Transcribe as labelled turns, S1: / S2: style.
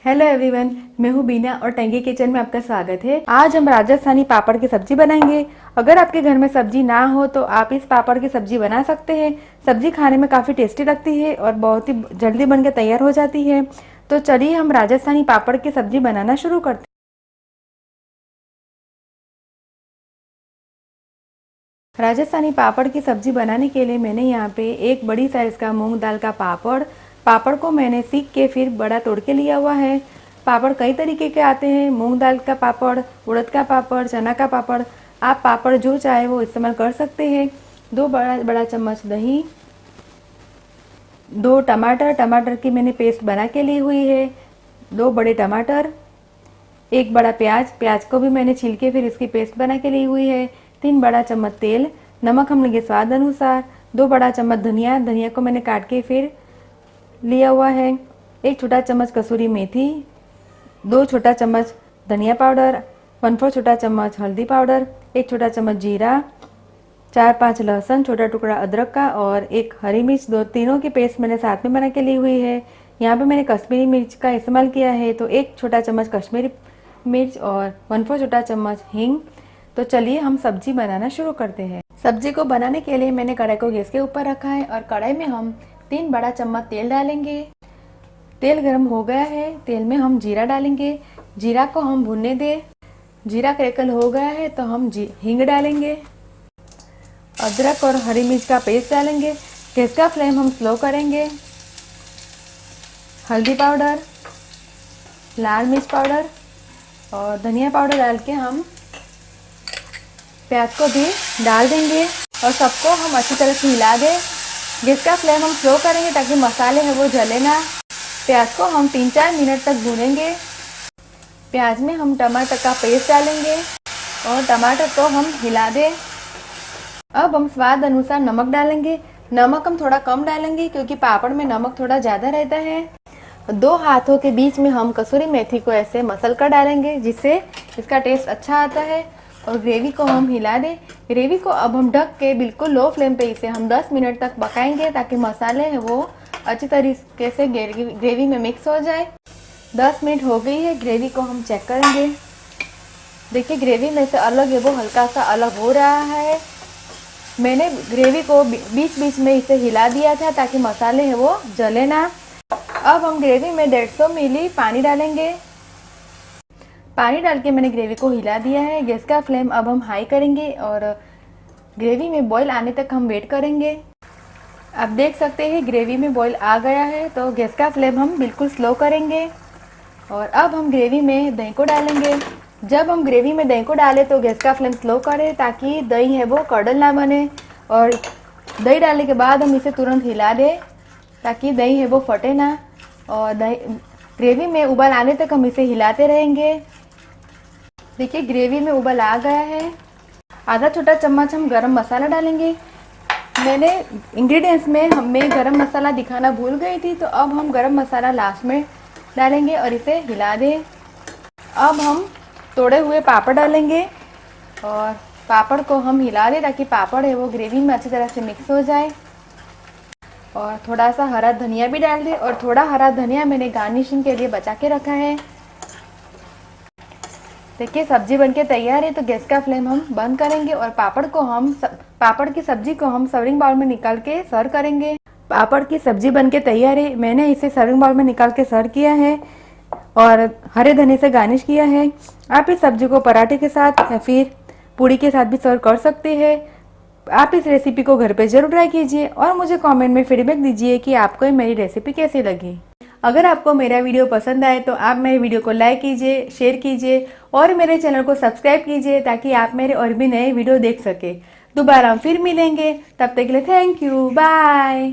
S1: Hello everyone, मैं हूँ बीना और टंगी किचन में आपका स्वागत है। आज हम राजस्थानी पापड़ की सब्जी बनाएंगे। अगर आपके घर में सब्जी ना हो तो आप इस पापड़ की सब्जी बना सकते हैं। सब्जी खाने में काफ़ी टेस्टी लगती है और बहुत ही जल्दी बनकर तैयार हो जाती है। तो चलिए हम राजस्थानी पापड़ की सब्जी बनाना शुरू करते हैं। राजस्थानी पापड़ की सब्जी बनाने के लिए मैंने यहाँ पे एक बड़ी साइज़ का मूंग दाल का पापड़ को मैंने सीख के फिर बड़ा तोड़ के लिया हुआ है। पापड़ कई तरीके के आते हैं, मूंग दाल का पापड़, उड़द का पापड़, चना का पापड़। आप पापड़ जो चाहे वो इस्तेमाल कर सकते हैं। 2 बड़ा चम्मच दही, 2 टमाटर की मैंने पेस्ट बना के ली हुई है, 2 बड़े टमाटर, 1 बड़ा प्याज को भी मैंने छील के फिर इसकी पेस्ट बना के ली हुई है, 3 बड़ा चम्मच तेल, नमक हम लेंगे स्वाद अनुसार, 2 बड़ा चम्मच धनिया को मैंने काट के फिर लिया हुआ है, 1 छोटा चम्मच कसूरी मेथी, 2 छोटा चम्मच धनिया पाउडर, 1/4 छोटा चम्मच हल्दी पाउडर, 1 छोटा चम्मच जीरा, 4-5 लहसुन, छोटा टुकड़ा अदरक का और 1 हरी मिर्च। तीनों की पेस्ट मैंने साथ में बना के ली हुई है। यहाँ पे मैंने कश्मीरी मिर्च का इस्तेमाल किया है, तो 1 छोटा चम्मच कश्मीरी मिर्च और 1/4 छोटा चम्मच हींग। तो चलिए हम सब्जी बनाना शुरू करते हैं। सब्जी को बनाने के लिए मैंने कढ़ाई को गैस के ऊपर रखा है और कढ़ाई में हम 3 बड़ा चम्मच तेल डालेंगे। तेल गर्म हो गया है, तेल में हम जीरा डालेंगे। जीरा को हम भुनने दें। जीरा क्रैकल हो गया है तो हम हींग डालेंगे। अदरक और हरी मिर्च का पेस्ट डालेंगे। गैस का फ्लेम हम स्लो करेंगे। हल्दी पाउडर, लाल मिर्च पाउडर और धनिया पाउडर डाल के हम प्याज को भी डाल देंगे और सबको हम अच्छी तरह से हिला दें। गैस का फ्लेम हम स्लो करेंगे ताकि मसाले हैं वो जले ना। प्याज को हम 3-4 मिनट तक भूनेंगे। प्याज में हम टमाटर का पेस्ट डालेंगे और टमाटर को हम हिला दें। अब हम स्वाद अनुसार नमक डालेंगे। नमक हम थोड़ा कम डालेंगे क्योंकि पापड़ में नमक थोड़ा ज़्यादा रहता है। 2 हाथों के बीच में हम कसूरी मेथी को ऐसे मसल कर डालेंगे जिससे इसका टेस्ट अच्छा आता है और ग्रेवी को हम हिला दें। ग्रेवी को अब हम ढक के बिल्कुल लो फ्लेम पे इसे हम 10 मिनट तक पकाएंगे ताकि मसाले हैं वो अच्छी तरीके से ग्रेवी में मिक्स हो जाए। 10 मिनट हो गई है, ग्रेवी को हम चेक करेंगे। देखिए ग्रेवी में से अलग है वो हल्का सा अलग हो रहा है। मैंने ग्रेवी को बीच बीच में इसे हिला दिया था ताकि मसाले हैं वो जले ना। अब हम ग्रेवी में 150 मिली पानी डालेंगे। पानी डाल के मैंने ग्रेवी को हिला दिया है। गैस का फ्लेम अब हम हाई करेंगे और ग्रेवी में बॉईल आने तक हम वेट करेंगे। आप देख सकते हैं ग्रेवी में बॉईल आ गया है, तो गैस का फ्लेम हम बिल्कुल स्लो करेंगे और अब हम ग्रेवी में दही को डालेंगे। जब हम ग्रेवी में दही को डालें तो गैस का फ्लेम स्लो करें ताकि दही है वो कड़ल ना बने और दही डालने के बाद हम इसे तुरंत हिला दें ताकि दही है वो फटे ना। और ग्रेवी में उबाल आने तक हम इसे हिलाते रहेंगे। देखिए ग्रेवी में उबाल आ गया है। आधा छोटा चम्मच हम गरम मसाला डालेंगे। मैंने इंग्रेडिएंट्स में हमें गरम मसाला दिखाना भूल गई थी, तो अब हम गरम मसाला लास्ट में डालेंगे और इसे हिला दें। अब हम तोड़े हुए पापड़ डालेंगे और पापड़ को हम हिला दें ताकि पापड़ है वो ग्रेवी में अच्छी तरह से मिक्स हो जाए। और थोड़ा सा हरा धनिया भी डाल दें और थोड़ा हरा धनिया मैंने गार्निशिंग के लिए बचा के रखा है। देखिए सब्जी बनके तैयार है, तो गैस का फ्लेम हम बंद करेंगे और पापड़ की सब्जी को हम सर्विंग बाउल में निकाल के सर्व करेंगे। पापड़ की सब्जी बनके तैयार है। मैंने इसे सर्विंग बाउल में निकाल के सर्व किया है और हरे धनिया से गार्निश किया है। आप इस सब्जी को पराठे के साथ या फिर पूड़ी के साथ भी सर्व कर सकते हैं। आप इस रेसिपी को घर पे जरूर ट्राई कीजिए और मुझे कमेंट में फीडबैक दीजिए कि आपको मेरी रेसिपी कैसी लगी। अगर आपको मेरा वीडियो पसंद आए तो आप मेरे वीडियो को लाइक कीजिए, शेयर कीजिए और मेरे चैनल को सब्सक्राइब कीजिए ताकि आप मेरे और भी नए वीडियो देख सके। दोबारा हम फिर मिलेंगे, तब तक के लिए थैंक यू, बाय।